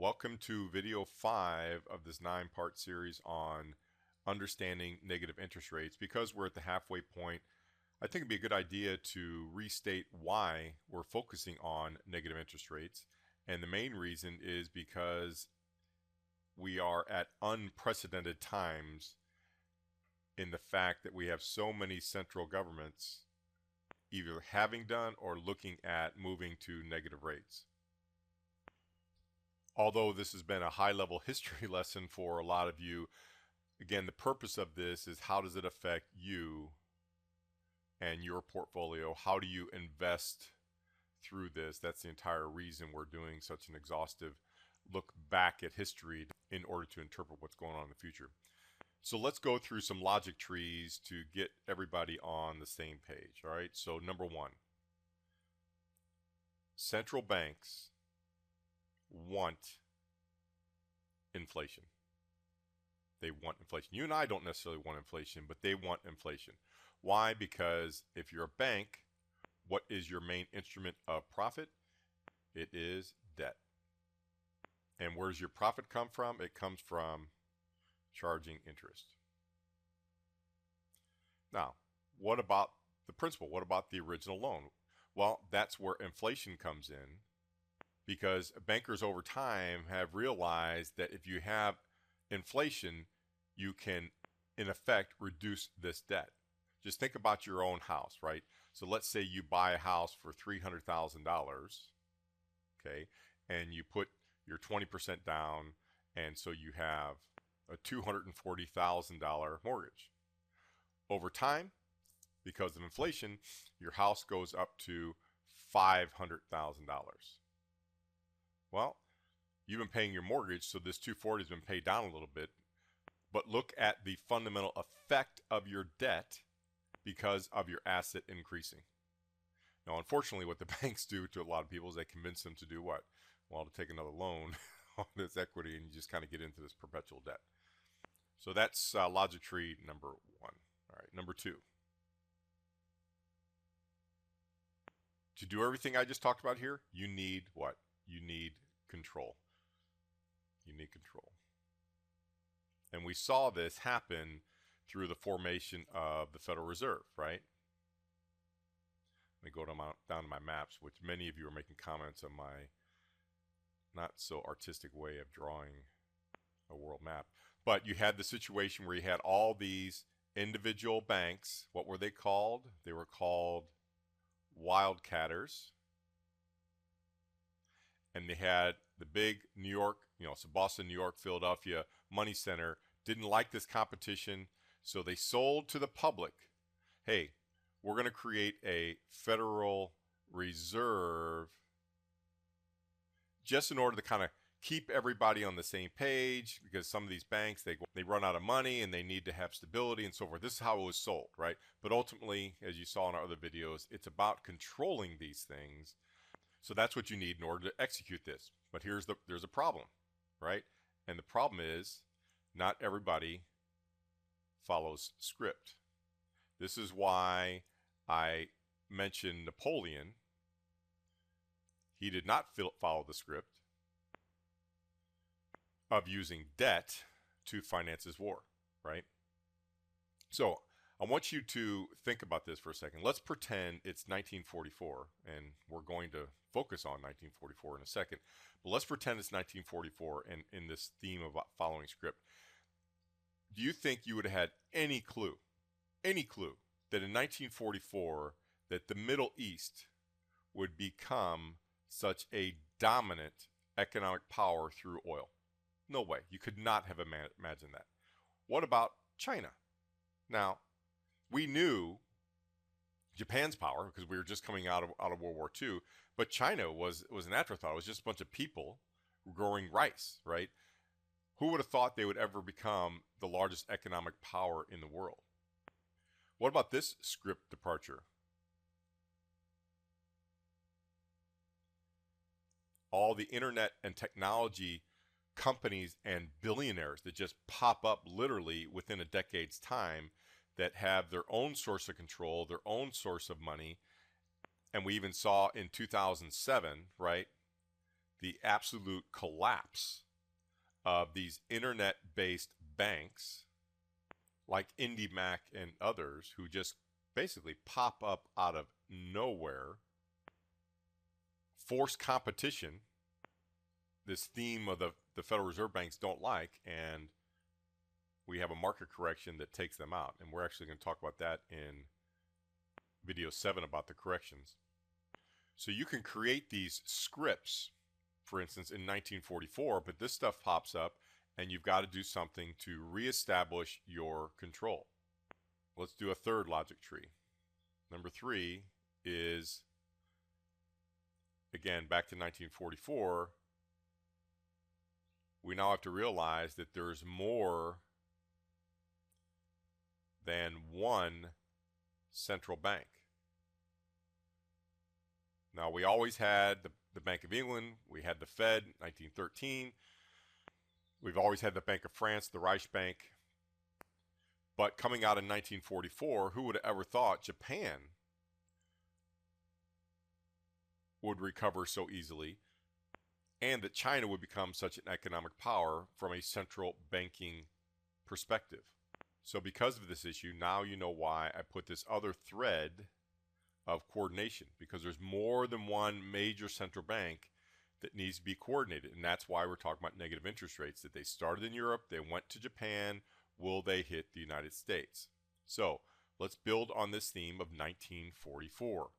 Welcome to video 5 of this 9-part series on understanding negative interest rates. Because we're at the halfway point, I think it'd be a good idea to restate why we're focusing on negative interest rates. And the main reason is because we are at unprecedented times in the fact that we have so many central governments either having done or looking at moving to negative rates. Although this has been a high-level history lesson for a lot of you, again, the purpose of this is how does it affect you and your portfolio? How do you invest through this? That's the entire reason we're doing such an exhaustive look back at history in order to interpret what's going on in the future. So let's go through some logic trees to get everybody on the same page. All right, so number one, central banks want inflation. They want inflation. You and I don't necessarily want inflation, but they want inflation. Why? Because if you're a bank, what is your main instrument of profit? It is debt. And where does your profit come from? It comes from charging interest. Now, what about the principal? What about the original loan? Well, that's where inflation comes in, because bankers over time have realized that if you have inflation, you can, in effect, reduce this debt. Just think about your own house, right? So let's say you buy a house for $300,000, okay, and you put your 20% down, and so you have a $240,000 mortgage. Over time, because of inflation, your house goes up to $500,000. Well, you've been paying your mortgage, so this 240 has been paid down a little bit, but look at the fundamental effect of your debt because of your asset increasing. Now, unfortunately, what the banks do to a lot of people is they convince them to do what? Well, to take another loan on this equity, and you just kind of get into this perpetual debt. So that's logic tree number one. All right, number two. To do everything I just talked about here, you need what? You need control. You need control. And we saw this happen through the formation of the Federal Reserve, right? Let me go down to my maps, which many of you are making comments on my not so artistic way of drawing a world map. But you had the situation where you had all these individual banks. What were they called? They were called wildcatters. And they had the big New York, so Boston, New York, Philadelphia money center didn't like this competition, so they sold to the public, hey, we're going to create a Federal Reserve just in order to kind of keep everybody on the same page, because some of these banks, they run out of money and they need to have stability and so forth. This is how it was sold, right? But ultimately, as you saw in our other videos, it's about controlling these things. So that's what you need in order to execute this. But there's a problem, right? And the problem is not everybody follows script. This is why I mentioned Napoleon. He did not follow the script of using debt to finance his war, right? So I want you to think about this for a second. Let's pretend it's 1944, and we're going to focus on 1944 in a second. But let's pretend it's 1944 and in this theme of following script. Do you think you would have had any clue that in 1944 that the Middle East would become such a dominant economic power through oil? No way. You could not have imagined that. What about China? Now, we knew Japan's power because we were just coming out of World War II, but China was an afterthought. It was just a bunch of people growing rice, right? Who would have thought they would ever become the largest economic power in the world? What about this script departure? All the internet and technology companies and billionaires that just pop up literally within a decade's time that have their own source of control, their own source of money. And we even saw in 2007, right, the absolute collapse of these internet-based banks like IndyMac and others who just basically pop up out of nowhere, force competition, this theme of the Federal Reserve banks don't like, and we have a market correction that takes them out. And we're actually going to talk about that in video 7 about the corrections. So you can create these scripts, for instance, in 1944, but this stuff pops up and you've got to do something to reestablish your control. Let's do a third logic tree. Number 3 is, again, back to 1944, we now have to realize that there's more than one central bank. Now, we always had the Bank of England, we had the Fed, 1913. We've always had the Bank of France, the Reich Bank. But coming out in 1944, who would have ever thought Japan would recover so easily, and that China would become such an economic power from a central banking perspective? So because of this issue, now you know why I put this other thread of coordination, because there's more than one major central bank that needs to be coordinated. And that's why we're talking about negative interest rates, that they started in Europe, they went to Japan. Will they hit the United States? So let's build on this theme of 1944.